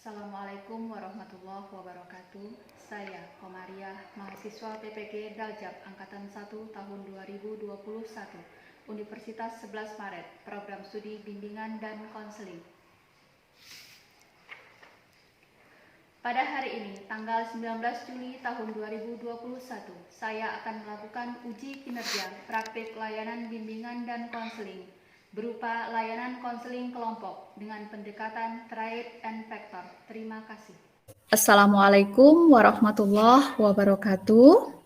Assalamualaikum warahmatullahi wabarakatuh. Saya Komariah, mahasiswa PPG Daljab Angkatan 1 tahun 2021, Universitas 11 Maret, Program Studi Bimbingan dan Konseling. Pada hari ini, tanggal 19 Juli tahun 2021, saya akan melakukan uji kinerja praktik layanan bimbingan dan konseling berupa layanan konseling kelompok dengan pendekatan Trade and Factor. Terima kasih. Assalamualaikum warahmatullahi wabarakatuh.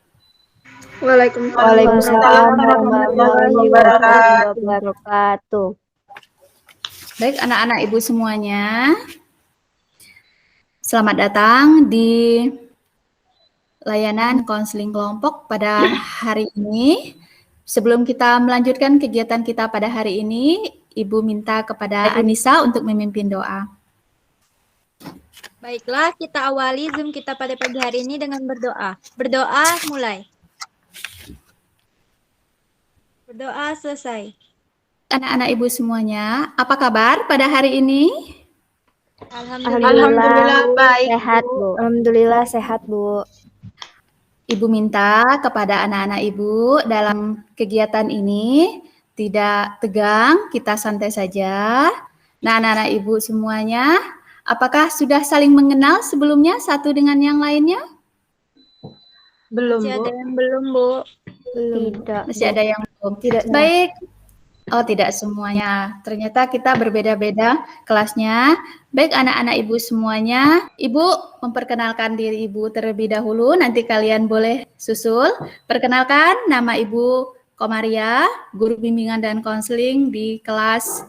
Waalaikumsalam warahmatullahi wabarakatuh. Baik anak-anak ibu semuanya, selamat datang di layanan konseling kelompok pada hari ini. Sebelum kita melanjutkan kegiatan kita pada hari ini, Ibu minta kepada Anissa untuk memimpin doa. Baiklah, kita awali Zoom kita pada pagi hari ini dengan berdoa. Berdoa mulai. Berdoa selesai. Anak-anak ibu semuanya, apa kabar pada hari ini? Alhamdulillah baik, sehat, Bu. Alhamdulillah sehat, Bu. Ibu minta kepada anak-anak ibu dalam kegiatan ini tidak tegang, kita santai saja. Nah, anak-anak ibu semuanya, apakah sudah saling mengenal sebelumnya satu dengan yang lainnya? Belum, Bu. Ada yang belum, Bu. Tidak. Masih ada yang belum. Tidak. Baik. Oh, tidak semuanya. Ternyata kita berbeda-beda kelasnya. Baik anak-anak ibu semuanya, ibu memperkenalkan diri ibu terlebih dahulu, nanti kalian boleh susul. Perkenalkan, nama ibu Komariah, guru bimbingan dan konseling di kelas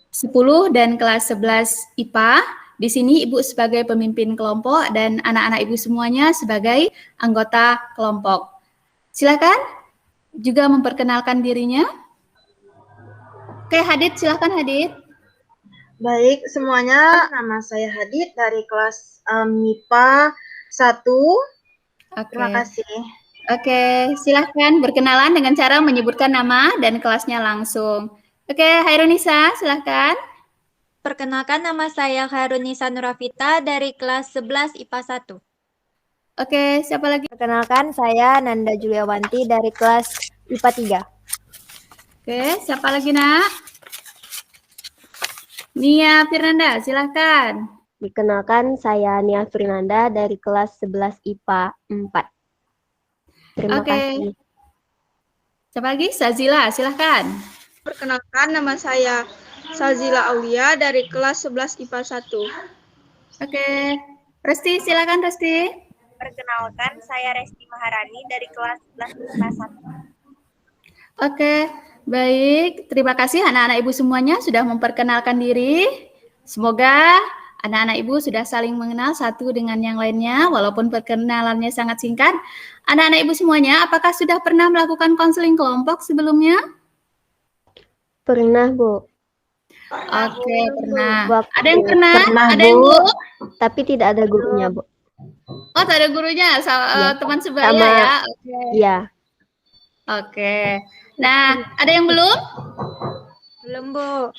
10 dan kelas 11 IPA. Di sini ibu sebagai pemimpin kelompok dan anak-anak ibu semuanya sebagai anggota kelompok. Silakan juga memperkenalkan dirinya. Oke, Hadid, silakan Hadid. Baik, semuanya, nama saya Hadid dari kelas MIPA 1. Terima kasih. Oke, silahkan berkenalan dengan cara menyebutkan nama dan kelasnya langsung. Oke, Hairunisa, silahkan. Perkenalkan, nama saya Hairunisa Nurafita dari kelas 11 IPA 1. Oke, siapa lagi? Perkenalkan, saya Nanda Juliawanti dari kelas IPA 3. Oke, siapa lagi, Nak? Nia Firnanda, silahkan. Dikenalkan, saya Nia Firnanda dari kelas 11 IPA 4. Terima kasih. Siapa lagi? Sazila, silahkan. Perkenalkan, nama saya Sazila Aulia dari kelas 11 IPA 1. Oke, Resti, silahkan Resti. Perkenalkan, saya Resti Maharani dari kelas 11 IPA 1. Oke, baik. Terima kasih anak-anak ibu semuanya sudah memperkenalkan diri. Semoga anak-anak ibu sudah saling mengenal satu dengan yang lainnya, walaupun perkenalannya sangat singkat. Anak-anak ibu semuanya, apakah sudah pernah melakukan konseling kelompok sebelumnya? Pernah, Bu. Oke, pernah. Waktu Ada yang pernah? Ada Bu. yang belum? Tapi tidak ada gurunya, Bu. Oh, tak ada gurunya, Ya. teman sebaya Sama, ya? Oke. Iya. Oke. Nah, ada yang belum? Belum, Bu.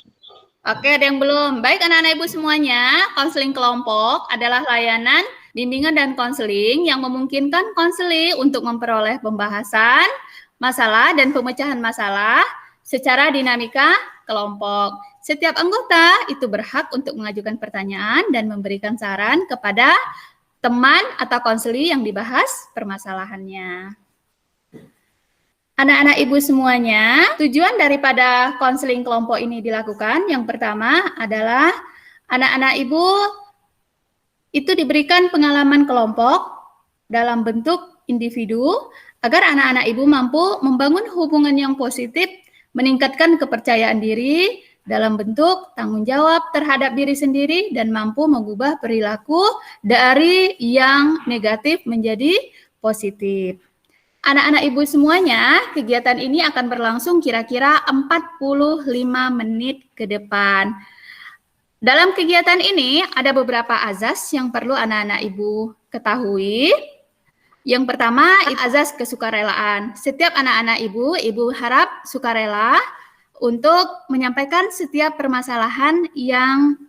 Oke, ada yang belum. Baik anak-anak ibu semuanya, konseling kelompok adalah layanan bimbingan dan konseling yang memungkinkan konseling untuk memperoleh pembahasan masalah dan pemecahan masalah secara dinamika kelompok. Setiap anggota itu berhak untuk mengajukan pertanyaan dan memberikan saran kepada teman atau konseli yang dibahas permasalahannya. Anak-anak ibu semuanya, tujuan daripada konseling kelompok ini dilakukan yang pertama adalah anak-anak ibu itu diberikan pengalaman kelompok dalam bentuk individu agar anak-anak ibu mampu membangun hubungan yang positif, meningkatkan kepercayaan diri dalam bentuk tanggung jawab terhadap diri sendiri dan mampu mengubah perilaku dari yang negatif menjadi positif. Anak-anak ibu semuanya, kegiatan ini akan berlangsung kira-kira 45 menit ke depan. Dalam kegiatan ini ada beberapa azas yang perlu anak-anak ibu ketahui. Yang pertama, azas kesukarelaan. Setiap anak-anak ibu harap sukarela untuk menyampaikan setiap permasalahan yang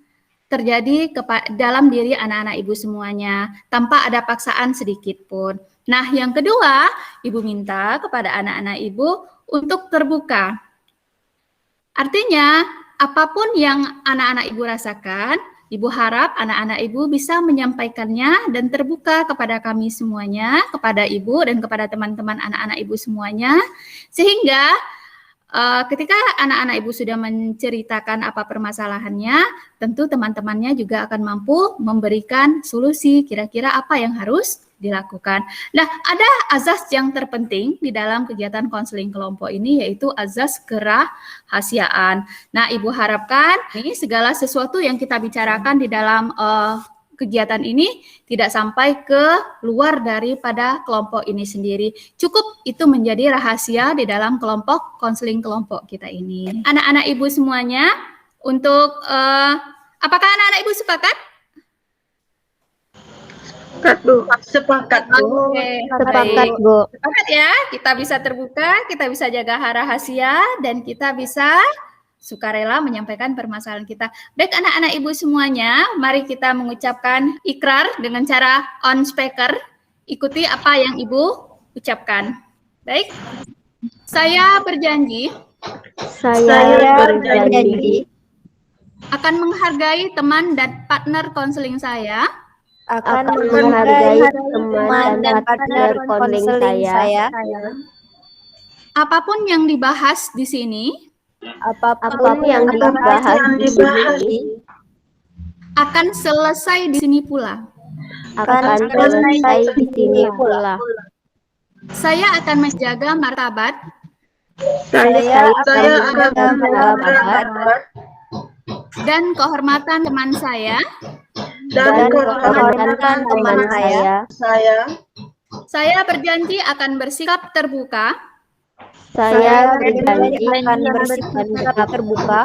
terjadi dalam diri anak-anak Ibu semuanya, tanpa ada paksaan sedikit pun. Nah, yang kedua, Ibu minta kepada anak-anak Ibu untuk terbuka. Artinya, apapun yang anak-anak Ibu rasakan, Ibu harap anak-anak Ibu bisa menyampaikannya dan terbuka kepada kami semuanya, kepada Ibu dan kepada teman-teman anak-anak Ibu semuanya, sehingga ketika anak-anak Ibu sudah menceritakan apa permasalahannya, tentu teman-temannya juga akan mampu memberikan solusi kira-kira apa yang harus dilakukan. Nah, ada azas yang terpenting di dalam kegiatan konseling kelompok ini, yaitu azas kerahasiaan. Nah, Ibu harapkan ini segala sesuatu yang kita bicarakan di dalam kegiatan ini tidak sampai ke luar daripada kelompok ini sendiri. Cukup itu menjadi rahasia di dalam kelompok konseling kelompok kita ini. Anak-anak Ibu semuanya, untuk apakah anak-anak Ibu sepakat? Sepakat, Bu. Oke, Sepakat, baik. Bu. Sepakat ya, kita bisa terbuka, kita bisa jaga rahasia, dan kita bisa sukarela menyampaikan permasalahan kita. Baik anak-anak Ibu semuanya, mari kita mengucapkan ikrar dengan cara on speaker. Ikuti apa yang Ibu ucapkan. Baik, saya berjanji Saya berjanji akan menghargai teman dan partner konseling saya, akan menghargai teman dan partner konseling saya. apapun yang dibahas di sini Apapun yang dibahas di sini akan selesai di sini pula. akan selesai di sini pula. Saya akan menjaga martabat Saya akan akan menjaga martabat dan kehormatan teman saya. dan kehormatan teman saya. Saya berjanji akan bersikap terbuka Saya berjanji akan bersikap terbuka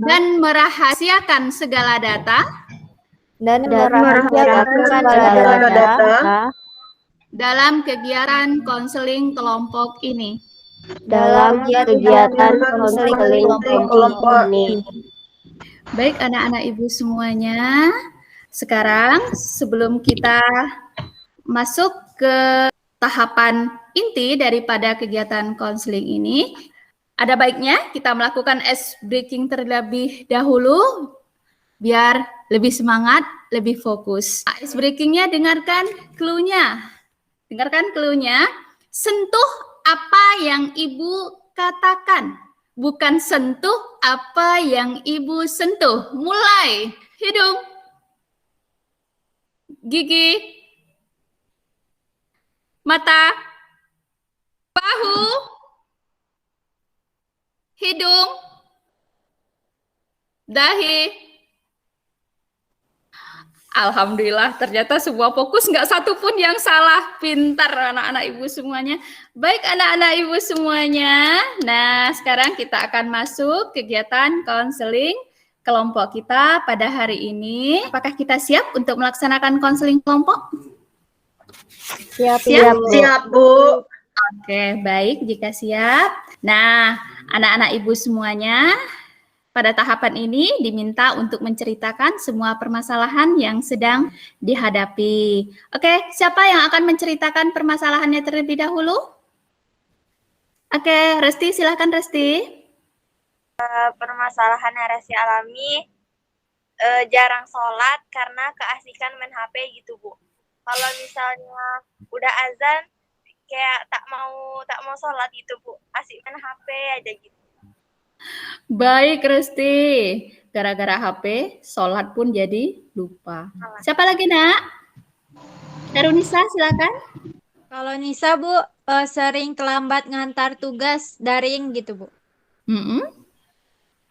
dan merahasiakan segala data dan merahasiakan segala data dalam kegiatan konseling kelompok ini. dalam kegiatan konseling kelompok ini. Baik anak-anak Ibu semuanya, sekarang sebelum kita masuk ke tahapan inti daripada kegiatan konseling ini, ada baiknya kita melakukan ice breaking terlebih dahulu biar lebih semangat, lebih fokus. Ice breakingnya dengarkan clue-nya. Dengarkan clue-nya. Sentuh apa yang Ibu katakan. Bukan sentuh apa yang Ibu sentuh. Mulai. Hidung. Gigi. Mata. Bahu. Hidung. Dahi. Alhamdulillah, ternyata semua fokus, nggak satu pun yang salah. Pintar anak-anak Ibu semuanya. Baik anak-anak Ibu semuanya. Nah, sekarang kita akan masuk kegiatan konseling kelompok kita pada hari ini. Apakah kita siap untuk melaksanakan konseling kelompok? Siap, Siap, Bu. Oke, baik jika siap. Nah, anak-anak Ibu semuanya, pada tahapan ini diminta untuk menceritakan semua permasalahan yang sedang dihadapi. Oke, siapa yang akan menceritakan permasalahannya terlebih dahulu? Oke, Resti, silakan Resti. Permasalahan yang Resti alami jarang sholat karena keasikan main HP gitu, Bu. Kalau misalnya udah azan kayak tak mau sholat gitu, Bu. Asik main HP aja gitu. Baik, Resti. Gara-gara HP, sholat pun jadi lupa. Siapa lagi, Nak? Darunisa, silakan. Kalau Nisa, Bu, sering terlambat ngantar tugas daring gitu, Bu.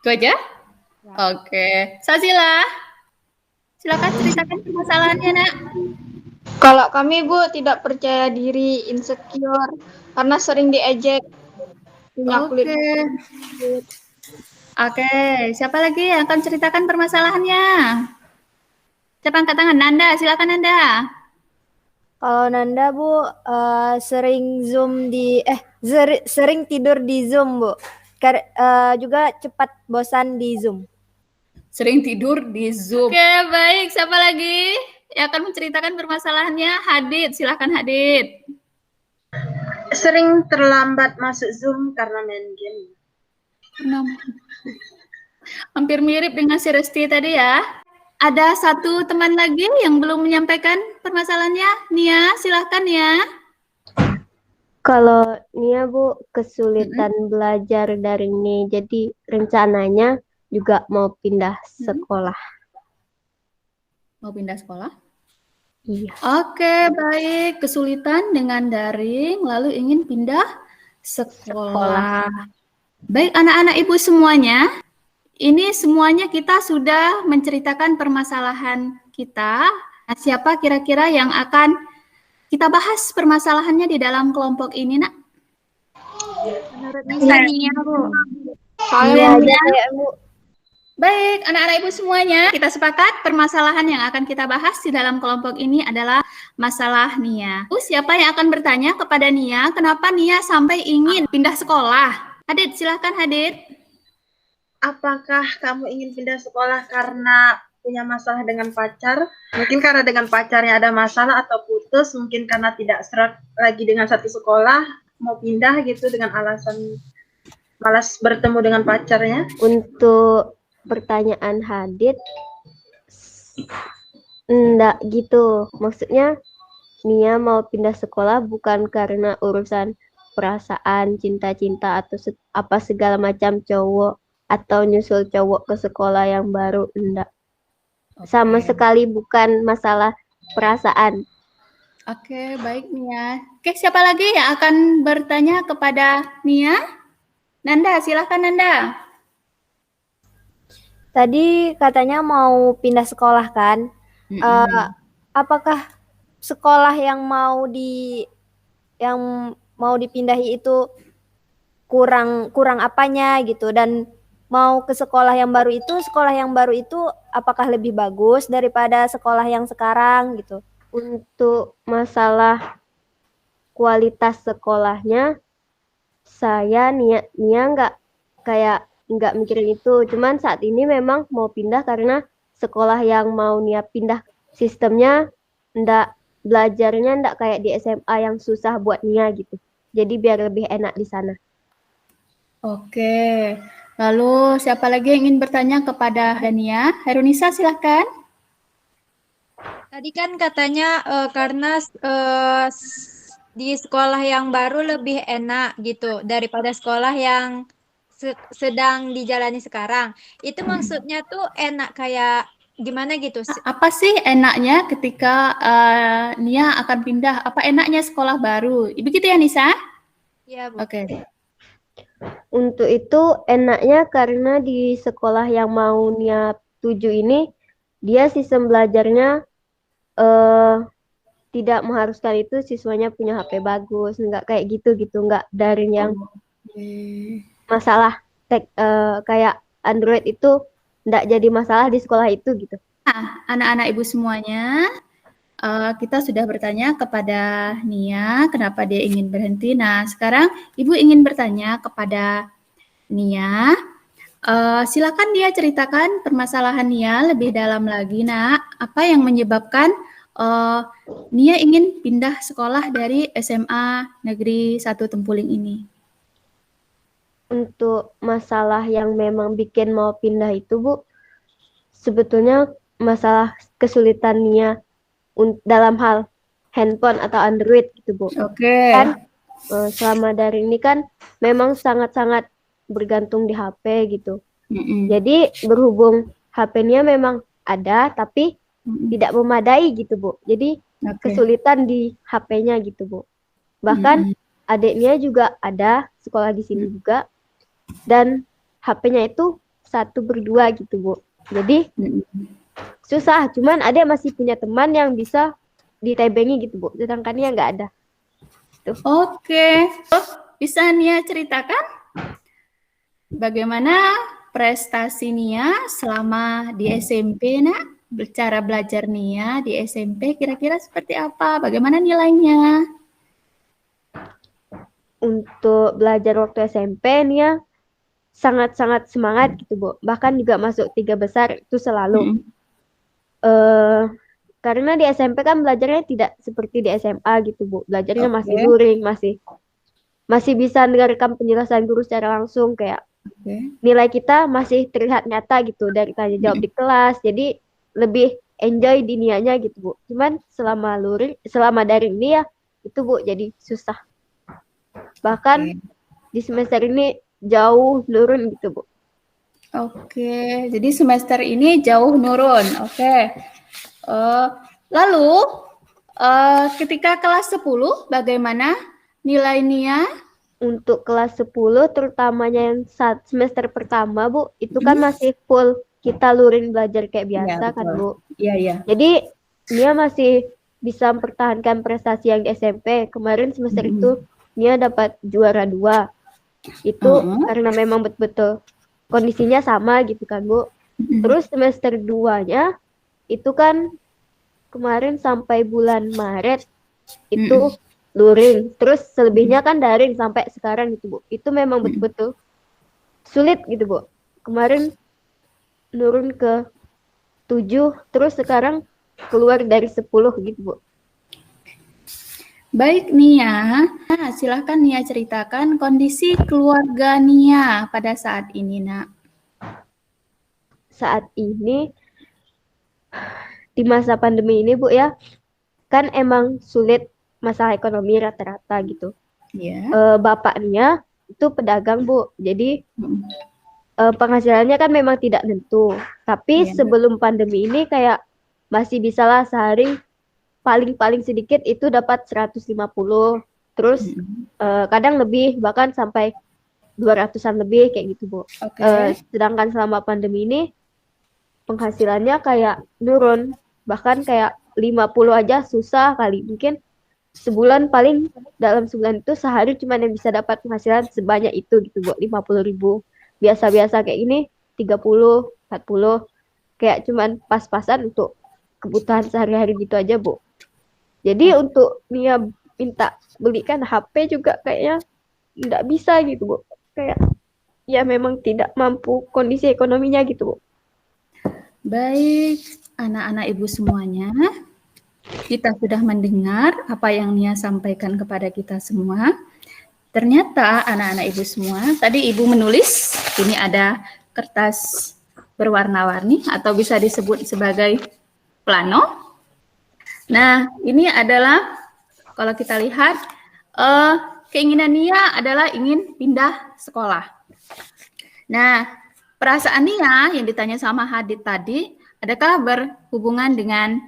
Itu aja? Oke. Sazila, silakan ceritakan permasalahannya, Nak. Kalau kami, Bu, tidak percaya diri, insecure, karena sering diejek. Punya kulit. Oke, siapa lagi yang akan ceritakan permasalahannya? Siapa angkat tangan? Nanda, silakan Nanda. Kalau Nanda, Bu, sering sering tidur di Zoom, Bu. Juga cepat bosan di Zoom. Sering tidur di Zoom. Oke, baik. Siapa lagi yang akan menceritakan permasalahannya? Hadid, silahkan Hadid. Sering terlambat masuk Zoom karena main game. Hampir mirip dengan si Resti tadi ya. Ada satu teman lagi yang belum menyampaikan permasalahannya. Nia, silahkan ya. Kalau Nia Bu kesulitan belajar daring nih, jadi rencananya juga mau pindah sekolah. Mau pindah sekolah? Iya. Oke, baik. Kesulitan dengan daring, lalu ingin pindah sekolah. Baik, anak-anak ibu semuanya, ini semuanya kita sudah menceritakan permasalahan kita. Nah, siapa kira-kira yang akan kita bahas permasalahannya di dalam kelompok ini, Nak? Menurut Nisa Nia, Bu. Iya aja ya Bu. Baik, anak-anak ibu semuanya, kita sepakat permasalahan yang akan kita bahas di dalam kelompok ini adalah masalah Nia. Siapa yang akan bertanya kepada Nia, kenapa Nia sampai ingin pindah sekolah? Hadid, silahkan Hadid. Apakah kamu ingin pindah sekolah karena punya masalah dengan pacar? Mungkin karena dengan pacarnya ada masalah atau putus, mungkin karena tidak serak lagi dengan satu sekolah, mau pindah gitu dengan alasan malas bertemu dengan pacarnya. Untuk pertanyaan Hadid, enggak gitu. Maksudnya Nia mau pindah sekolah bukan karena urusan perasaan, cinta-cinta atau apa segala macam cowok atau nyusul cowok ke sekolah yang baru, enggak. Sama sekali bukan masalah perasaan. Oke, baik Nia. Oke, siapa lagi yang akan bertanya kepada Nia? Nanda, silahkan Nanda. Tadi katanya mau pindah sekolah kan? Apakah sekolah yang mau dipindahi itu kurang apanya gitu, dan mau ke sekolah yang baru itu apakah lebih bagus daripada sekolah yang sekarang gitu? Untuk masalah kualitas sekolahnya, saya Nia nggak mikirin itu. Cuman saat ini memang mau pindah karena sekolah yang mau Nia pindah sistemnya belajarnya ndak kayak di SMA yang susah buat Nia gitu. Jadi biar lebih enak di sana. Oke. Lalu siapa lagi yang ingin bertanya kepada Nia? Herunisa, silahkan. Tadi kan katanya karena di sekolah yang baru lebih enak gitu daripada sekolah yang sedang dijalani sekarang. Itu maksudnya tuh enak kayak gimana gitu? Apa sih enaknya ketika Nia akan pindah? Apa enaknya sekolah baru? Begitu ya Nisa? Iya, Bu. Oke. Untuk itu enaknya karena di sekolah yang mau Nia tuju ini, dia sistem belajarnya tidak mengharuskan itu siswanya punya HP bagus, nggak kayak gitu, nggak daring yang masalah kayak Android itu nggak jadi masalah di sekolah itu gitu. Nah, anak-anak ibu semuanya, kita sudah bertanya kepada Nia kenapa dia ingin berhenti. Nah, sekarang ibu ingin bertanya kepada Nia. Silakan dia ceritakan permasalahan Nia lebih dalam lagi, Nak. Apa yang menyebabkan Nia ingin pindah sekolah dari SMA Negeri 1 Tempuling ini? Untuk masalah yang memang bikin mau pindah itu, Bu, sebetulnya masalah kesulitan Nia dalam hal handphone atau Android gitu, Bu. Oke. Kan selama dari ini kan memang sangat-sangat bergantung di HP gitu. Jadi berhubung HP-nya memang ada tapi tidak memadai gitu, Bu. Jadi kesulitan di HP-nya gitu, Bu. Bahkan adiknya juga ada sekolah di sini juga, dan HP-nya itu 1/2 gitu, Bu. Jadi susah. Cuman adik masih punya teman yang bisa ditebengi gitu, Bu. Sedangkan Nia nggak ada. Tuh. Oke. Bisa Nia ceritakan bagaimana prestasi Nia selama di SMP, Nak? Cara belajar Nia di SMP kira-kira seperti apa? Bagaimana nilainya? Untuk belajar waktu SMP Nia sangat-sangat semangat gitu Bu. Bahkan juga masuk 3 besar itu selalu. Karena di SMP kan belajarnya tidak seperti di SMA gitu Bu. Belajarnya masih luring, masih bisa mendengarkan penjelasan guru secara langsung, kayak nilai kita masih terlihat nyata gitu dari tanya jawab di kelas. Jadi lebih enjoy di nianya gitu Bu. Cuman selama daring ini ya itu Bu jadi susah. Bahkan di semester ini jauh nurun gitu Bu. Oke, jadi semester ini jauh nurun. Oke. Lalu ketika kelas 10 bagaimana nilai Nia? Untuk kelas 10 terutamanya yang semester pertama Bu, itu kan masih full kita luring belajar kayak biasa kan Bu. Iya. Jadi Nia masih bisa mempertahankan prestasi yang di SMP. Kemarin semester itu Nia dapat juara 2. Itu karena memang betul-betul kondisinya sama gitu kan Bu. Terus semester 2-nya itu kan kemarin sampai bulan Maret itu luring. Terus selebihnya kan daring sampai sekarang gitu Bu. Itu memang betul-betul sulit gitu Bu. Kemarin turun ke 7, terus sekarang keluar dari 10 gitu Bu. Baik Nia, silahkan Nia ceritakan kondisi keluarga Nia pada saat ini Nak. Saat ini di masa pandemi ini Bu ya, kan emang sulit masalah ekonomi rata-rata gitu. Bapaknya itu pedagang Bu, jadi penghasilannya kan memang tidak tentu. Tapi sebelum pandemi ini kayak masih bisalah sehari paling sedikit itu dapat 150. Terus kadang lebih, bahkan sampai 200-an lebih kayak gitu Bu. Sedangkan selama pandemi ini penghasilannya kayak nurun, bahkan kayak 50 aja susah kali. Mungkin sebulan paling dalam sebulan itu sehari cuma yang bisa dapat penghasilan sebanyak itu gitu Bu, 50.000. Biasa-biasa kayak ini 30, 40, kayak cuman pas-pasan untuk kebutuhan sehari-hari gitu aja Bu. Jadi untuk Nia minta belikan HP juga kayaknya nggak bisa gitu Bu. Kayak ya memang tidak mampu kondisi ekonominya gitu Bu. Baik, anak-anak ibu semuanya, kita sudah mendengar apa yang Nia sampaikan kepada kita semua. Ternyata anak-anak ibu semua, tadi ibu menulis, ini ada kertas berwarna-warni atau bisa disebut sebagai plano. Nah, ini adalah kalau kita lihat keinginan Nia adalah ingin pindah sekolah. Nah, perasaan Nia yang ditanya sama Hadid tadi, adakah berhubungan dengan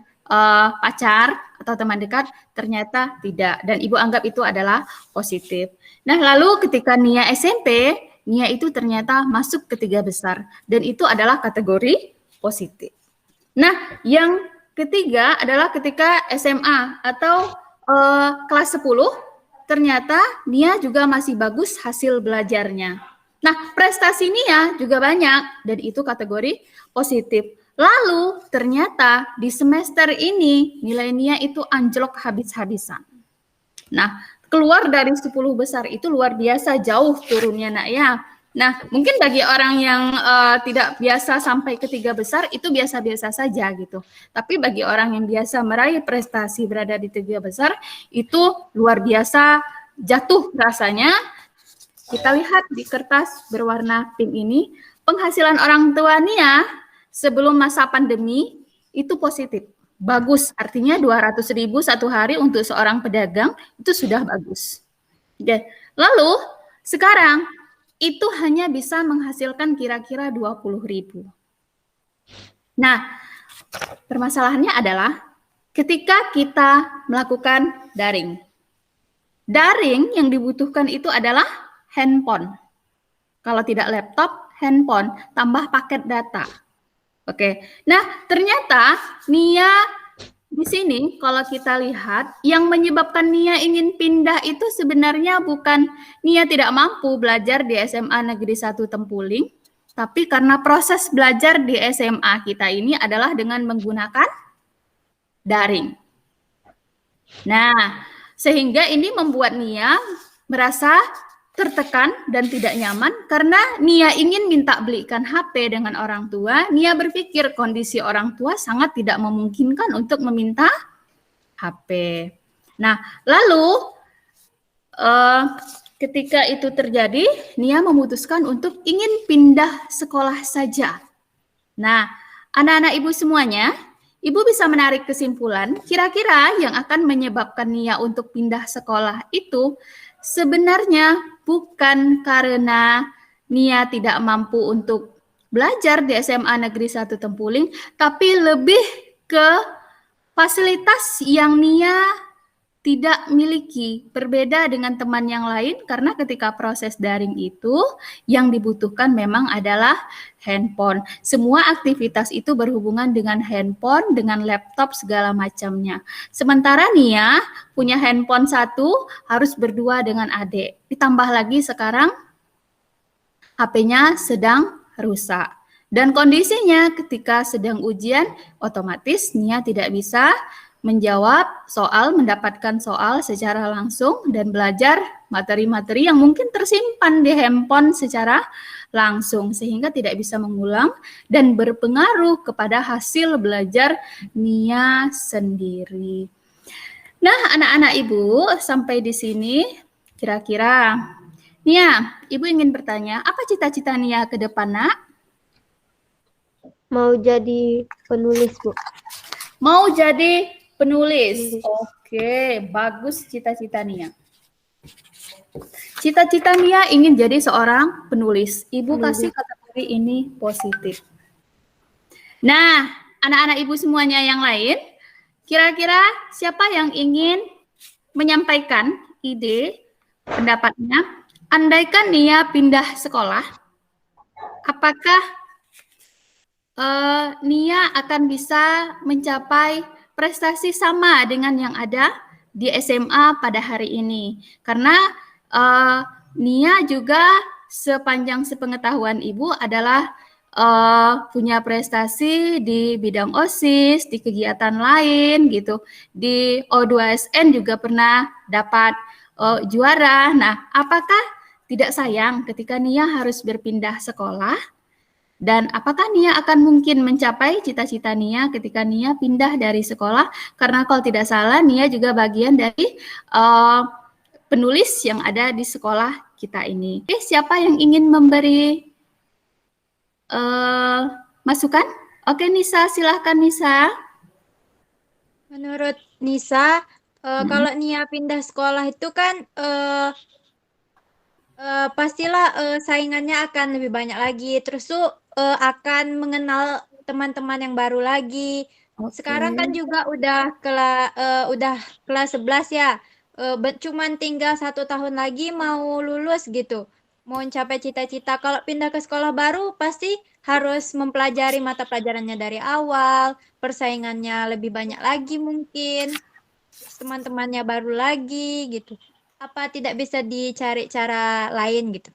pacar atau teman dekat? Ternyata tidak, dan ibu anggap itu adalah positif. Nah, lalu ketika Nia SMP, Nia itu ternyata masuk ke 3 besar, dan itu adalah kategori positif. Nah, yang ketiga adalah ketika SMA atau kelas 10, ternyata Nia juga masih bagus hasil belajarnya. Nah, prestasi Nia juga banyak, dan itu kategori positif. Lalu, ternyata di semester ini, nilai Nia itu anjlok habis-habisan. Nah, keluar dari 10 besar itu luar biasa jauh turunnya Nak ya. Nah, mungkin bagi orang yang tidak biasa sampai ke 3 besar, itu biasa-biasa saja gitu. Tapi bagi orang yang biasa meraih prestasi berada di 3 besar, itu luar biasa jatuh rasanya. Kita lihat di kertas berwarna pink ini, penghasilan orang tua Nia sebelum masa pandemi itu positif. Bagus, artinya 200.000 satu hari untuk seorang pedagang, itu sudah bagus. Lalu, sekarang, itu hanya bisa menghasilkan kira-kira 20.000. Nah, permasalahannya adalah ketika kita melakukan daring. Daring yang dibutuhkan itu adalah handphone. Kalau tidak laptop, handphone, tambah paket data. Oke. Nah, ternyata Nia di sini kalau kita lihat yang menyebabkan Nia ingin pindah itu sebenarnya bukan Nia tidak mampu belajar di SMA Negeri 1 Tempuling, tapi karena proses belajar di SMA kita ini adalah dengan menggunakan daring. Nah, sehingga ini membuat Nia merasa tertekan dan tidak nyaman karena Nia ingin minta belikan HP dengan orang tua. Nia berpikir kondisi orang tua sangat tidak memungkinkan untuk meminta HP. Nah, lalu ketika itu terjadi, Nia memutuskan untuk ingin pindah sekolah saja. Nah, anak-anak ibu semuanya, ibu bisa menarik kesimpulan, kira-kira yang akan menyebabkan Nia untuk pindah sekolah itu sebenarnya bukan karena Nia tidak mampu untuk belajar di SMA Negeri 1 Tempuling, tapi lebih ke fasilitas yang Nia tidak miliki, berbeda dengan teman yang lain karena ketika proses daring itu yang dibutuhkan memang adalah handphone. Semua aktivitas itu berhubungan dengan handphone, dengan laptop segala macamnya. Sementara Nia punya handphone satu, harus berdua dengan adik. Ditambah lagi sekarang HP-nya sedang rusak. Dan kondisinya ketika sedang ujian, otomatis Nia tidak bisa menjawab soal, mendapatkan soal secara langsung dan belajar materi-materi yang mungkin tersimpan di handphone secara langsung sehingga tidak bisa mengulang dan berpengaruh kepada hasil belajar Nia sendiri. Nah, anak-anak ibu, sampai di sini kira-kira Nia, ibu ingin bertanya, apa cita-cita Nia ke depan, Nak? Mau jadi penulis, Bu. Mau jadi penulis. Oke, bagus cita-cita Nia. Cita-cita Nia ingin jadi seorang penulis. Ibu kasih kategori ini positif. Nah, anak-anak ibu semuanya yang lain, kira-kira siapa yang ingin menyampaikan ide, pendapatnya? Andaikan Nia pindah sekolah, apakah Nia akan bisa mencapai prestasi sama dengan yang ada di SMA pada hari ini? Karena Nia juga sepanjang sepengetahuan ibu adalah punya prestasi di bidang OSIS, di kegiatan lain gitu. Di O2SN juga pernah dapat juara. Nah, apakah tidak sayang ketika Nia harus berpindah sekolah? Dan apakah Nia akan mungkin mencapai cita-cita Nia ketika Nia pindah dari sekolah? Karena kalau tidak salah, Nia juga bagian dari penulis yang ada di sekolah kita ini. Oke, siapa yang ingin memberi masukan? Oke, Nisa, silahkan Nisa. Menurut Nisa, kalau Nia pindah sekolah itu kan pastilah saingannya akan lebih banyak lagi. Terus tuh akan mengenal teman-teman yang baru lagi. Sekarang kan juga udah kelas 11 ya. Cuman tinggal 1 tahun lagi mau lulus gitu. Mau mencapai cita-cita. Kalau pindah ke sekolah baru pasti harus mempelajari mata pelajarannya dari awal. Persaingannya lebih banyak lagi mungkin. Teman-temannya baru lagi gitu. Apa tidak bisa dicari cara lain gitu?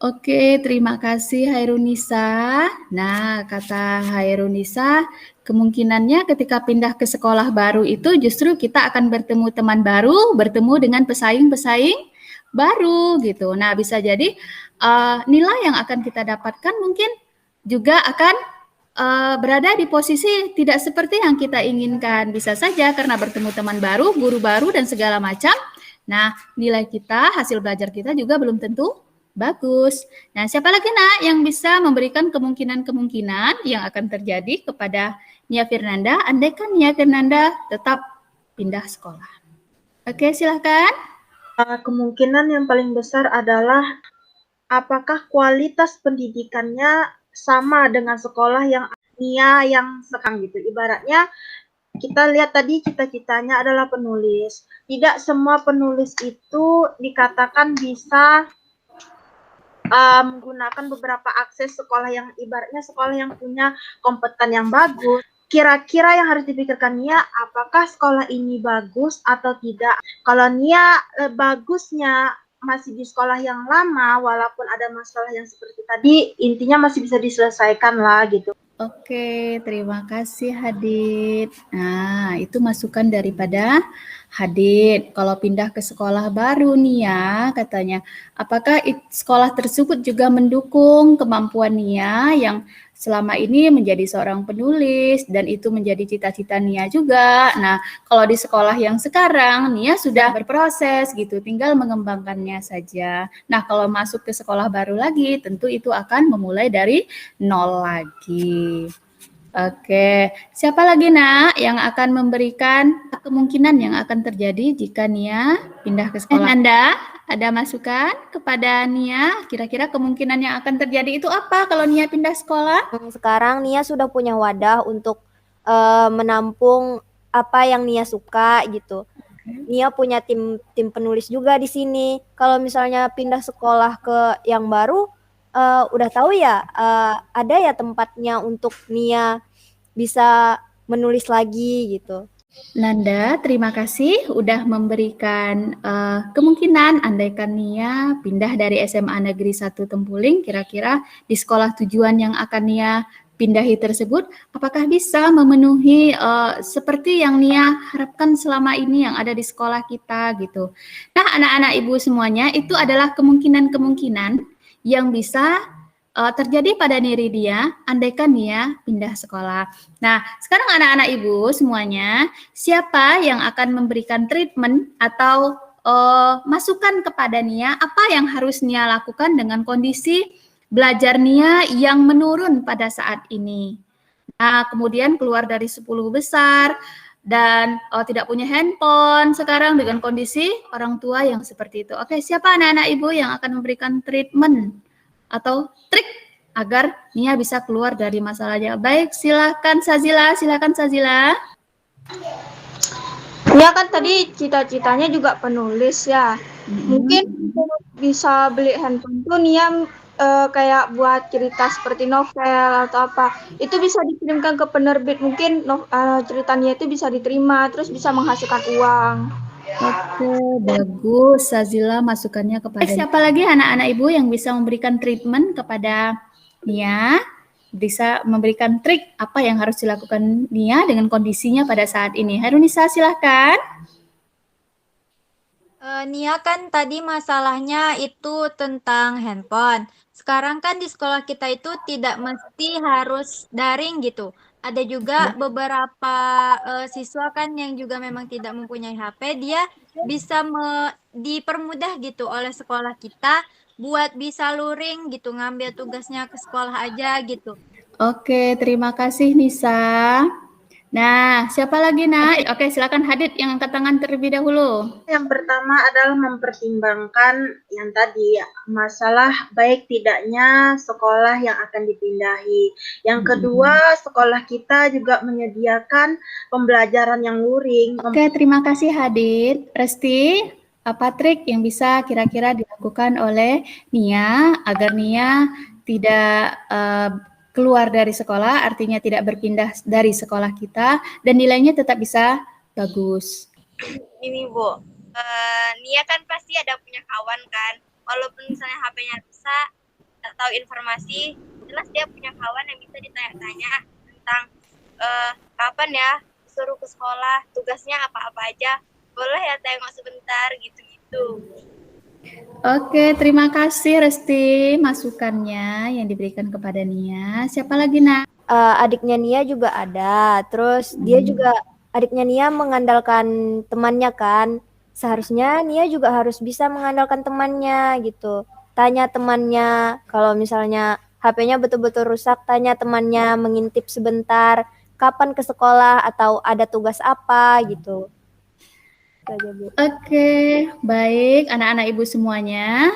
Oke, terima kasih Hairunisa. Nah, kata Hairunisa, kemungkinannya ketika pindah ke sekolah baru itu justru kita akan bertemu teman baru, bertemu dengan pesaing-pesaing baru gitu. Nah, bisa jadi nilai yang akan kita dapatkan mungkin juga akan berada di posisi tidak seperti yang kita inginkan. Bisa saja karena bertemu teman baru, guru baru, dan segala macam. Nah, nilai kita, hasil belajar kita juga belum tentu bagus. Nah, siapa lagi Nak yang bisa memberikan kemungkinan-kemungkinan yang akan terjadi kepada Nia Firnanda andaikan Nia Firnanda tetap pindah sekolah? Oke, silahkan. Kemungkinan yang paling besar adalah apakah kualitas pendidikannya sama dengan sekolah yang Nia yang sekarang gitu. Ibaratnya kita lihat tadi cita-citanya adalah penulis. Tidak semua penulis itu dikatakan bisa menggunakan beberapa akses sekolah yang ibaratnya sekolah yang punya kompeten yang bagus. Kira-kira yang harus dipikirkan Nia, apakah sekolah ini bagus atau tidak? Kalau Nia bagusnya masih di sekolah yang lama, walaupun ada masalah yang seperti tadi, intinya masih bisa diselesaikan lah gitu. Oke, terima kasih Hadid. Nah, itu masukan daripada Hadit, kalau pindah ke sekolah baru nih ya, katanya, apakah sekolah tersebut juga mendukung kemampuan Nia yang selama ini menjadi seorang penulis dan itu menjadi cita-cita Nia juga. Nah, kalau di sekolah yang sekarang Nia sudah berproses gitu, tinggal mengembangkannya saja. Nah, kalau masuk ke sekolah baru lagi, tentu itu akan memulai dari nol lagi. Oke, siapa lagi Nak yang akan memberikan kemungkinan yang akan terjadi jika Nia pindah ke sekolah? Anda ada masukan kepada Nia? Kira-kira kemungkinan yang akan terjadi itu apa kalau Nia pindah sekolah? Sekarang Nia sudah punya wadah untuk menampung apa yang Nia suka gitu. Nia punya tim penulis juga di sini. Kalau misalnya pindah sekolah ke yang baru, udah tahu ya, ada ya tempatnya untuk Nia bisa menulis lagi gitu. Nanda, terima kasih udah memberikan kemungkinan andaikan Nia pindah dari SMA Negeri 1 Tempuling, kira-kira di sekolah tujuan yang akan Nia pindahi tersebut, apakah bisa memenuhi seperti yang Nia harapkan selama ini yang ada di sekolah kita gitu. Nah, anak-anak ibu semuanya, itu adalah kemungkinan-kemungkinan yang bisa terjadi pada diri dia andaikan dia pindah sekolah. Nah, sekarang anak-anak ibu semuanya, siapa yang akan memberikan treatment atau masukan kepada Nia apa yang harus Nia lakukan dengan kondisi belajar Nia yang menurun pada saat ini. Nah, kemudian keluar dari 10 besar dan tidak punya handphone sekarang dengan kondisi orang tua yang seperti itu. Oke, siapa anak-anak ibu yang akan memberikan treatment atau trik agar Nia bisa keluar dari masalahnya? Baik, silakan Sazila, Nia kan tadi cita-citanya juga penulis ya. Mungkin bisa beli handphone tuh Nia kayak buat cerita seperti novel atau apa. Itu bisa dikirimkan ke penerbit. Mungkin ceritanya itu bisa diterima terus bisa menghasilkan uang. Oke, bagus Sazila masukannya kepada siapa lagi anak-anak ibu yang bisa memberikan treatment kepada Nia, bisa memberikan trik apa yang harus dilakukan Nia dengan kondisinya pada saat ini. Herunisa, silahkan. Nia kan tadi masalahnya itu tentang handphone. Sekarang kan di sekolah kita itu tidak mesti harus daring gitu. Ada juga beberapa siswa kan yang juga memang tidak mempunyai HP, dia bisa dipermudah gitu oleh sekolah kita buat bisa luring gitu, ngambil tugasnya ke sekolah aja gitu. Oke, terima kasih Nisa. Nah, siapa lagi Nak? Oke, silakan Hadid yang angkat tangan terlebih dahulu. Yang pertama adalah mempertimbangkan yang tadi masalah baik tidaknya sekolah yang akan dipindahi. Yang kedua, sekolah kita juga menyediakan pembelajaran yang luring. Oke, terima kasih Hadid. Resti, apa trik yang bisa kira-kira dilakukan oleh Nia agar Nia tidak keluar dari sekolah, artinya tidak berpindah dari sekolah kita, dan nilainya tetap bisa bagus? Ini Bu, Nia kan pasti ada punya kawan kan, walaupun misalnya HP-nya rusak, tak tahu informasi, jelas dia punya kawan yang bisa ditanya-tanya tentang kapan ya disuruh ke sekolah, tugasnya apa-apa aja, boleh ya tengok sebentar gitu-gitu. Oke, terima kasih Resti masukannya yang diberikan kepada Nia. Siapa lagi Nak? Adiknya Nia juga ada. Terus dia juga, adiknya Nia mengandalkan temannya kan. Seharusnya Nia juga harus bisa mengandalkan temannya gitu. Tanya temannya, kalau misalnya HP-nya betul-betul rusak, tanya temannya, mengintip sebentar, kapan ke sekolah atau ada tugas apa gitu. Oke, baik anak-anak ibu semuanya.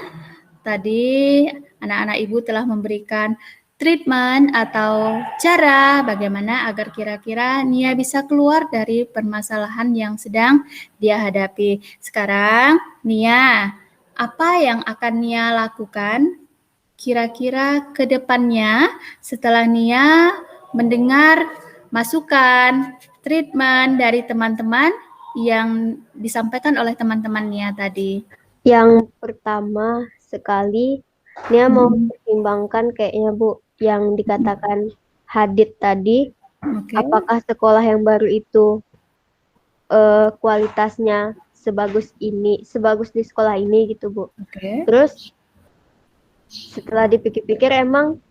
Tadi anak-anak ibu telah memberikan treatment atau cara bagaimana agar kira-kira Nia bisa keluar dari permasalahan yang sedang dia hadapi. Sekarang Nia, apa yang akan Nia lakukan kira-kira ke depannya setelah Nia mendengar masukan, treatment dari teman-teman yang disampaikan oleh teman-teman Nia tadi? Yang pertama sekali, Nia mau mempertimbangkan kayaknya Bu, yang dikatakan Hadid tadi, apakah sekolah yang baru itu kualitasnya sebagus di sekolah ini gitu Bu. Oke. Terus setelah dipikir-pikir emang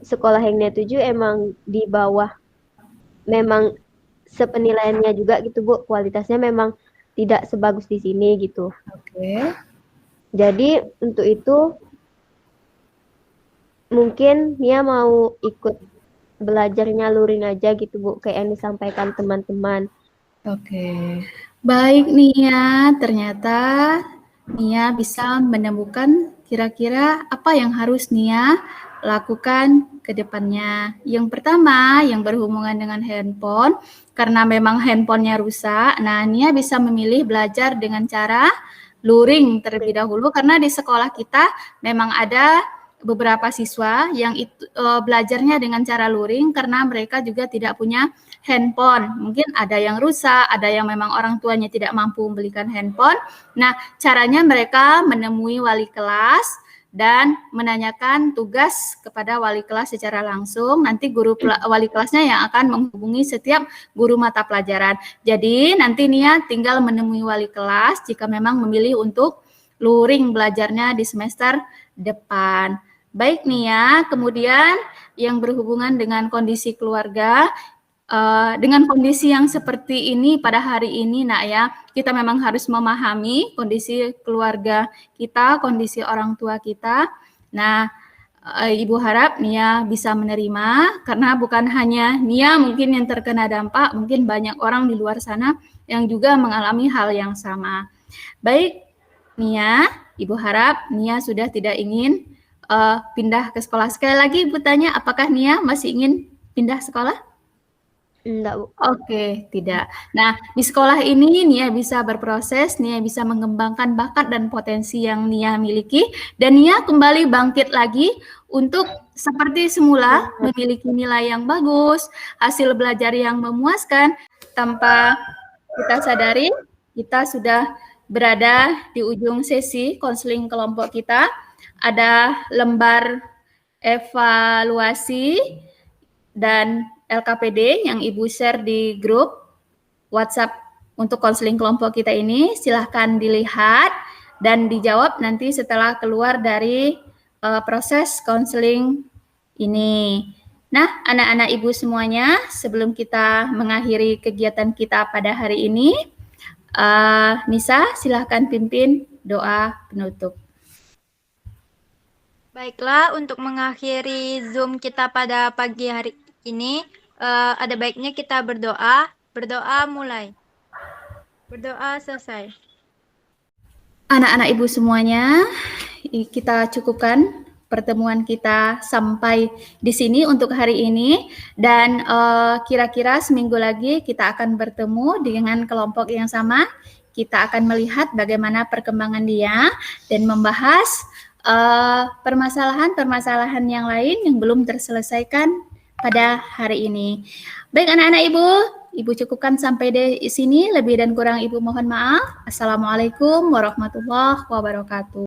sekolah yang dia tuju emang di bawah, memang sepenilaiannya juga gitu Bu, kualitasnya memang tidak sebagus di sini gitu. Oke. Jadi untuk itu mungkin Nia mau ikut belajarnya luring aja gitu Bu, kayak yang disampaikan teman-teman. Oke. Baik Nia, ternyata Nia bisa menemukan kira-kira apa yang harus Nia lakukan ke depannya. Yang pertama, yang berhubungan dengan handphone, karena memang handphonenya rusak, nah Nia bisa memilih belajar dengan cara luring terlebih dahulu, karena di sekolah kita memang ada beberapa siswa yang belajarnya dengan cara luring karena mereka juga tidak punya handphone. Mungkin ada yang rusak, ada yang memang orang tuanya tidak mampu membelikan handphone. Nah, caranya mereka menemui wali kelas dan menanyakan tugas kepada wali kelas secara langsung. Nanti wali kelasnya yang akan menghubungi setiap guru mata pelajaran. Jadi nanti Nia tinggal menemui wali kelas jika memang memilih untuk luring belajarnya di semester depan. Baik Nia, kemudian yang berhubungan dengan kondisi keluarga, dengan kondisi yang seperti ini pada hari ini nak ya, kita memang harus memahami kondisi keluarga kita, kondisi orang tua kita. Nah, Ibu harap Nia bisa menerima, karena bukan hanya Nia mungkin yang terkena dampak, mungkin banyak orang di luar sana yang juga mengalami hal yang sama. Baik Nia, Ibu harap Nia sudah tidak ingin pindah ke sekolah. Sekali lagi Ibu tanya, apakah Nia masih ingin pindah sekolah? Enggak Bu. Oke, tidak. Nah, di sekolah ini Nia bisa berproses, Nia bisa mengembangkan bakat dan potensi yang Nia miliki, dan Nia kembali bangkit lagi untuk seperti semula memiliki nilai yang bagus, hasil belajar yang memuaskan. Tanpa kita sadari, kita sudah berada di ujung sesi konseling kelompok kita. Ada lembar evaluasi dan LKPD yang Ibu share di grup WhatsApp untuk konseling kelompok kita ini. Silahkan dilihat dan dijawab nanti setelah keluar dari proses konseling ini. Nah, anak-anak Ibu semuanya, sebelum kita mengakhiri kegiatan kita pada hari ini, Nisa silahkan pimpin doa penutup. Baiklah, untuk mengakhiri Zoom kita pada pagi hari ini, ada baiknya kita berdoa. Berdoa mulai. Berdoa selesai. Anak-anak Ibu semuanya, kita cukupkan pertemuan kita sampai di sini untuk hari ini, dan kira-kira seminggu lagi kita akan bertemu dengan kelompok yang sama. Kita akan melihat bagaimana perkembangan dia dan membahas permasalahan-permasalahan yang lain yang belum terselesaikan pada hari ini. Baik anak-anak Ibu cukupkan sampai di sini. Lebih dan kurang Ibu mohon maaf. Assalamualaikum warahmatullahi wabarakatuh.